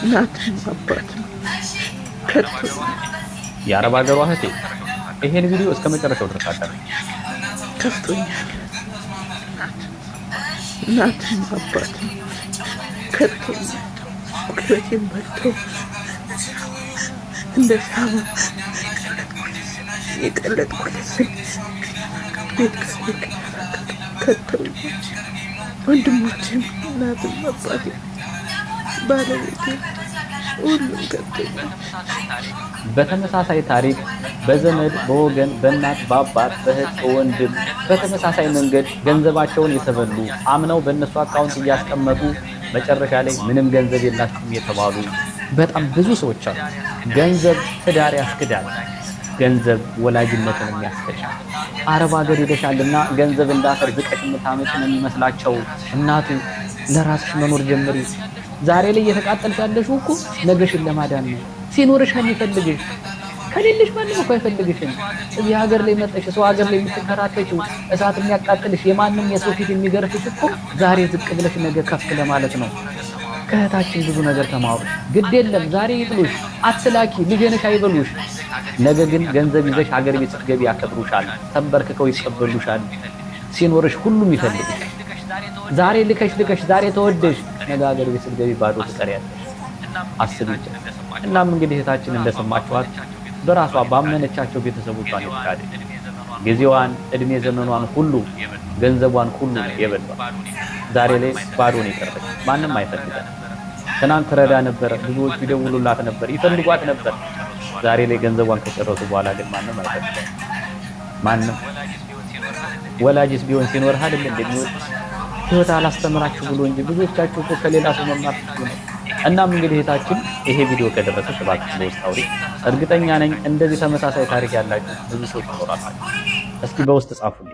እናትም አባትም ከቶ የአረብ ሀገሯ እህቴ ይሄን ቪዲዮ እስከ መጨረሻው ድረስ አዳምጪ። ከፍቶኛል። እናትም አባትም ከቶኛል። ጉልበቴን በልቶ እንደ ሳሙ የቀለጥኩለትን ቤተሰብ ከቶኛል። ወንድሞቼም እናትም አባቴም ባለቤቴ ሁሉም ከቶኛል። በተመሳሳይ ታሪክ በዘመድ በወገን በእናት በአባት በእህት በወንድም በተመሳሳይ መንገድ ገንዘባቸውን የተበሉ አምነው በእነሱ አካውንት እያስቀመጡ መጨረሻ ላይ ምንም ገንዘብ የላችሁም የተባሉ በጣም ብዙ ሰዎች አሉ። ገንዘብ ትዳር ያስክዳል። ገንዘብ ወላጅነትን ያስክዳል። አረብ ሀገር ሄደሻልና ገንዘብ እንዳፈር ዝቀሽ የምታመጭ ነው የሚመስላቸው። እናቱ ለራስሽ መኖር ጀምሪ። ዛሬ ላይ እየተቃጠልሽ ያለሽው እኮ ነገሽን ለማዳን ነው። ሲኖርሽ ነው የሚፈልግሽ። ከሌለሽ ማንም እኮ አይፈልግሽም። እዚህ ሀገር ላይ መጥተሽ ሰው ሀገር ላይ የምትከራተችው እሳት የሚያቃጥልሽ የማንም የሰው ፊት የሚገርፍሽ እኮ ዛሬ ዝቅ ብለሽ ነገ ከፍ ለማለት ነው። ከእህታችን ብዙ ነገር ተማሩ። ግድ የለም ዛሬ ይጥሉሽ፣ አትላኪ፣ ልጄ ነሽ አይበሉሽ። ነገ ግን ገንዘብ ይዘሽ ሀገር ቤት ስትገቢ ያከብሩሻል፣ ተንበርክከው ይቀበሉሻል። ሲኖርሽ ሁሉም ይፈልግሽ። ዛሬ ልከሽ ዛሬ ተወደሽ ነገ ሀገር ቤት ስትገቢ ባዶ ትቀሪያለሽ። አስቢ። እናም እንግዲህ እህታችን እንደሰማችኋት በራሷ ባመነቻቸው ቤተሰቦቿን ይፍቃድ ጊዜዋን እድሜ ዘመኗን ሁሉ ገንዘቧን ሁሉ የበሏት ዛሬ ላይ ባዶ ነው የቀረች። ማንም አይፈልጋት። ትናንት ረዳ ነበር፣ ብዙዎች ይደውሉላት ነበር፣ ይፈልጓት ነበር። ዛሬ ላይ ገንዘቧን ከጨረሱ በኋላ ግን ማንም አይፈልጋት። ማንም ወላጅስ ቢሆን ሲኖርህ አይደል እንደሚወድ ህይወት አላስተምራችሁ ብሎ እንጂ ብዙዎቻችሁ እኮ ከሌላ ሰው መማር ነው። እናም እንግዲህ እህታችን ይሄ ቪዲዮ ከደረሰሽ እባክሽ በውስጥ አውሪ። እርግጠኛ ነኝ እንደዚህ ተመሳሳይ ታሪክ ያላችሁ ብዙ ሰዎች ይኖራሉ። እስኪ በውስጥ ጻፉልኝ።